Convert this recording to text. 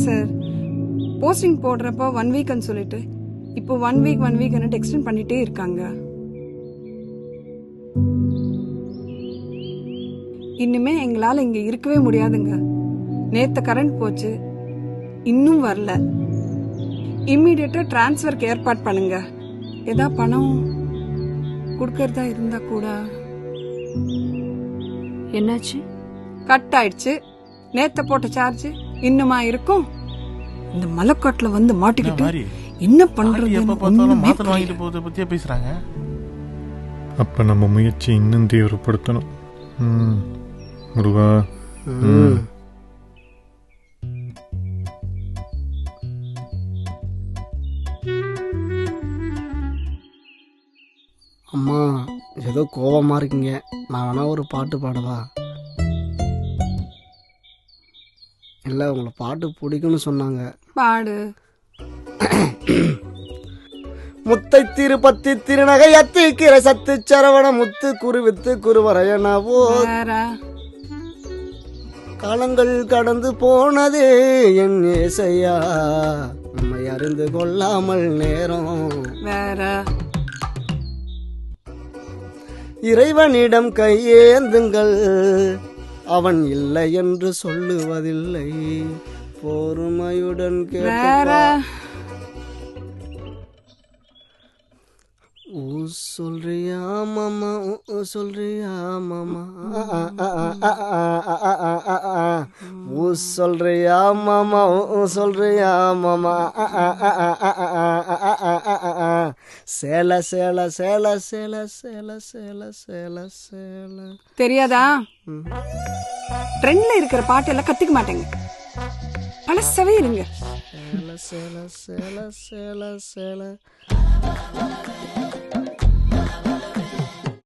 Sir posting போடுறப்போ 1 வீக்னு சொல்லிட்டு இப்போ 1 வீக் எக்ஸ்டெண்ட் பண்ணிட்டே இருக்காங்க. இன்னுமே எங்களால இங்க இருக்கவே முடியாதுங்க. நேத்து கரண்ட் போச்சு, இன்னும் வரல. இம்மிடியட்டா டிரான்ஸ்ஃபருக்கு ஏற்பாடு பண்ணுங்க. ஏதா பணம் கொடுக்கறதா இருந்தா கூட. என்னாச்சு? கட் ஆயிடுச்சு. நேத்த போட்ட சார்ஜ் இன்னுமா இருக்கும்? இந்த மலைக்காட்டுல வந்து மாட்டிக்கிட்டு என்ன பண்றது பேசுறாங்க. அப்ப நம்ம முயற்சி இன்னும் தீவிரப்படுத்தணும். முருகா. அம்மா ஏதோ கோபமா இருக்கீங்க, நான் வேணா ஒரு பாட்டு பாடவா? இல்லை, உங்களை பாட்டு பிடிக்கும்னு சொன்னாங்க. பாடு. முத்தை திருப்பத்தி திருநகை அத்திக்கிற சத்து சரவண முத்து குருவித்து குருவரையனவோ காலங்கள் கடந்து போனதே என் ஏசையா, உண்மை அறிந்து கொள்ளாமல் நேரம் வேற. இறைவனிடம் கையேந்துங்கள், அவன் இல்லை என்று சொல்லுவதில்லை, பொறுமையுடன் கேட்க. சொல்றியா மாமா, சொல்றியா மாமா, சொல்றியா மாமா, சொல்றியா மாமா, சேல சேல சேல சேல சேல சேல சேல சேல. தெரியாதா? ட்ரெண்ட்ல இருக்கிற பாட்டு எல்லாம் கத்துக்க மாட்டேங்க, பழசவே இருங்க. சேல சேல சேல சேல சேல